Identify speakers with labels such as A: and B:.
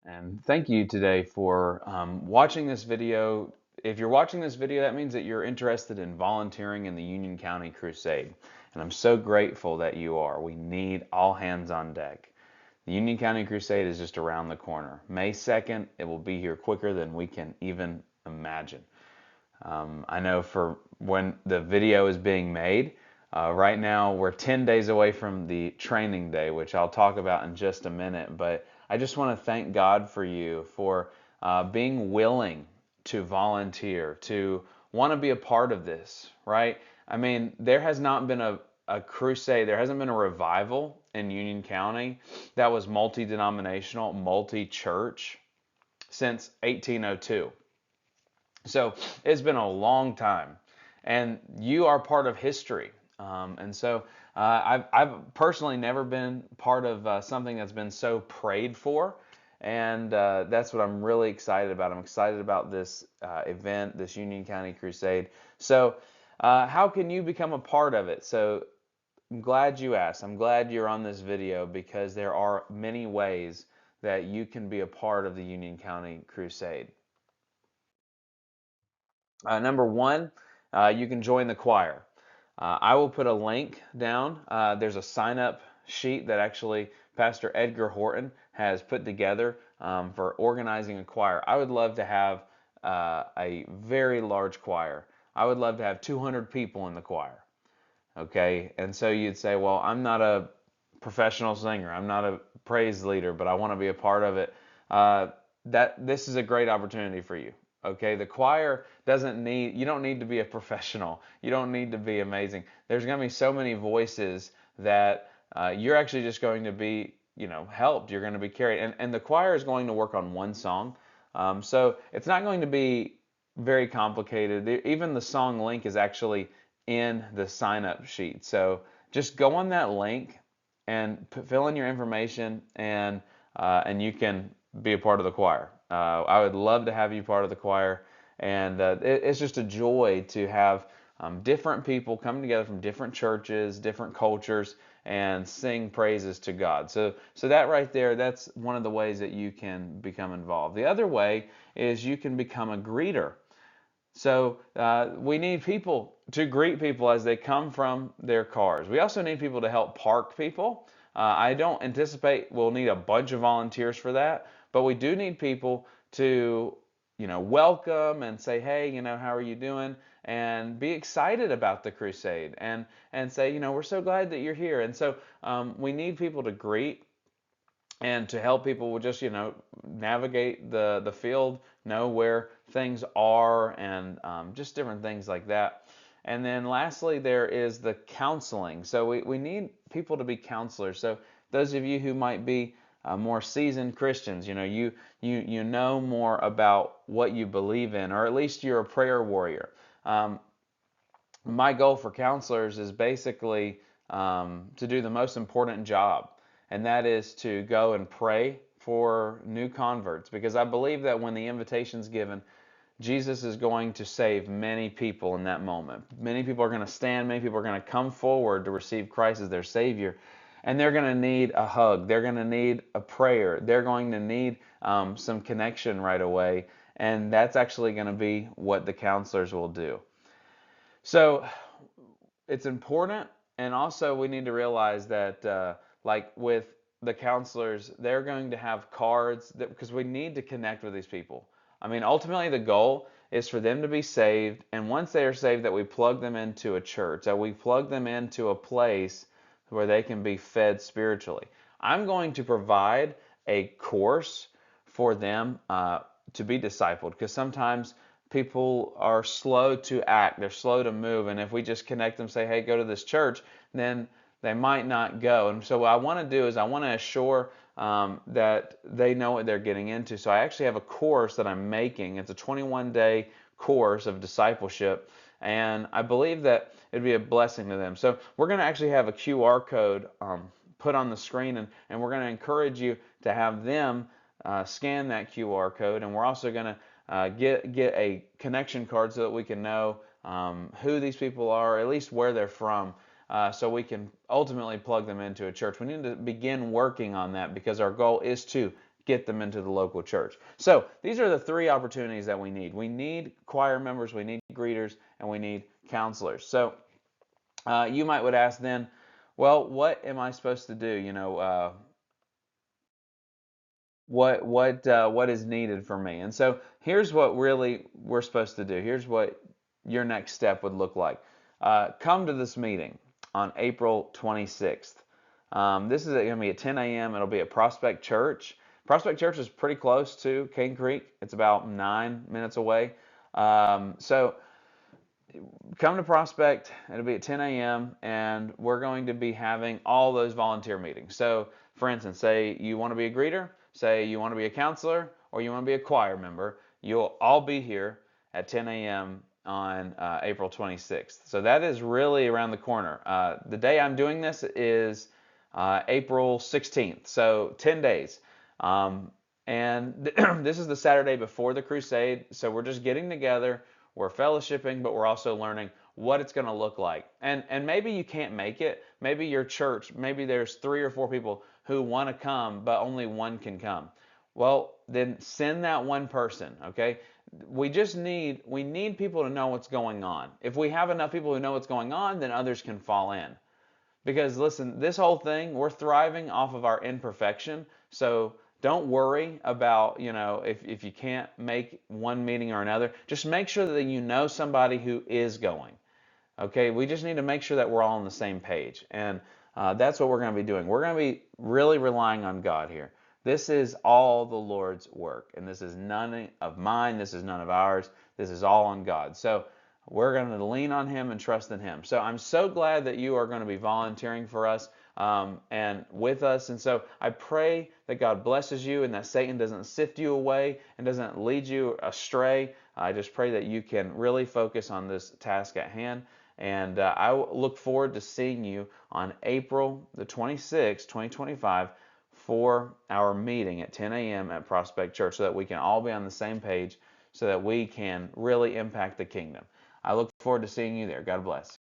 A: And thank you today for watching this video. If you're watching this video, that means that you're interested in volunteering in the Union County Crusade. And I'm so grateful that you are. We need all hands on deck. The Union County Crusade is just around the corner. May 2nd, it will be here quicker than we can even imagine. I know for when the video is being made, right now we're 10 days away from the training day, which I'll talk about in just a minute. But I just want to thank God for you for being willing to volunteer, to want to be a part of this, right? I mean, there has not been a crusade, there hasn't been a revival in Union County that was multi-denominational, multi-church since 1802. So it's been a long time, and you are part of history. I've personally never been part of something that's been so prayed for, and that's what I'm really excited about. I'm excited about this event, this Union County Crusade. So, how can you become a part of it? So, I'm glad you asked. I'm glad you're on this video because there are many ways that you can be a part of the Union County Crusade. Number one, you can join the choir. I will put a link down. There's a sign up sheet that actually Pastor Edgar Horton has put together for organizing a choir. I would love to have a very large choir. I would love to have 200 people in the choir. Okay, and so you'd say, well, I'm not a professional singer, I'm not a praise leader, but I want to be a part of it. Uh, that this is a great opportunity for you. Okay, the choir doesn't need, you don't need to be a professional, you don't need to be amazing. There's going to be so many voices that you're actually just going to be, helped. You're going to be carried, and the choir is going to work on one song, so it's not going to be very complicated. Even the song link is actually in the sign up sheet. So just go on that link and fill in your information, and you can be a part of the choir. I would love to have you part of the choir, and it's just a joy to have different people come together from different churches, different cultures, and sing praises to God. So that right there, that's one of the ways that you can become involved. The other way is you can become a greeter. So we need people to greet people as they come from their cars. We also need people to help park people. I don't anticipate we'll need a bunch of volunteers for that, but we do need people to, welcome and say, hey, how are you doing? And be excited about the crusade and say, we're so glad that you're here. And so we need people to greet and to help people with just navigate the field, know where things are, and just different things like that. And then lastly, there is the counseling. So we need people to be counselors. So those of you who might be more seasoned Christians, you know more about what you believe in, or at least you're a prayer warrior. My goal for counselors is basically to do the most important job, and that is to go and pray for new converts, because I believe that when the invitation's given, Jesus is going to save many people in that moment. Many people are going to stand, many people are going to come forward to receive Christ as their Savior, and they're going to need a hug, they're going to need a prayer, they're going to need some connection right away, and that's actually going to be what the counselors will do. So it's important, and also we need to realize that, like with the counselors, they're going to have cards because we need to connect with these people. I mean, ultimately, the goal is for them to be saved, and once they are saved, that we plug them into a church, that we plug them into a place where they can be fed spiritually. I'm going to provide a course for them to be discipled, because sometimes people are slow to act, they're slow to move, and if we just connect them, say, hey, go to this church, then they might not go. And so what I want to do is I want to assure that they know what they're getting into. So I actually have a course that I'm making. It's a 21-day course of discipleship, and I believe that it'd be a blessing to them. So we're going to actually have a QR code put on the screen, and we're going to encourage you to have them scan that QR code, and we're also going to get a connection card so that we can know who these people are, at least where they're from, so we can ultimately plug them into a church. We need to begin working on that because our goal is to get them into the local church. So these are the three opportunities that we need. We need choir members, we need greeters, and we need counselors. So you would ask then, well, what am I supposed to do? What is needed for me? And so here's what really we're supposed to do. Here's what your next step would look like. Come to this meeting on April 26th. This is going to be at 10 a.m. It'll be at Prospect Church. Prospect Church is pretty close to Cane Creek. It's about 9 minutes away. So come to Prospect. It'll be at 10 a.m. and we're going to be having all those volunteer meetings. So, for instance, say you want to be a greeter, say you want to be a counselor, or you want to be a choir member. You'll all be here at 10 a.m. on April 26th. So that is really around the corner. The day I'm doing this is April 16th, so 10 days. And this is the Saturday before the Crusade, so we're just getting together. We're fellowshipping, but we're also learning what it's going to look like. And maybe you can't make it. Maybe your church, maybe there's 3 or 4 people who want to come, but only one can come. Well, then send that one person, okay? We need people to know what's going on. If we have enough people who know what's going on, then others can fall in. Because listen, this whole thing, we're thriving off of our imperfection. So don't worry about, if you can't make one meeting or another. Just make sure that you know somebody who is going. Okay, we just need to make sure that we're all on the same page. And that's what we're going to be doing. We're going to be really relying on God here. This is all the Lord's work. And this is none of mine. This is none of ours. This is all on God. So we're going to lean on Him and trust in Him. So I'm so glad that you are going to be volunteering for us and with us. And so I pray that God blesses you and that Satan doesn't sift you away and doesn't lead you astray. I just pray that you can really focus on this task at hand. And I look forward to seeing you on April the 26th, 2025, for our meeting at 10 a.m. at Prospect Church so that we can all be on the same page so that we can really impact the kingdom. I look forward to seeing you there. God bless.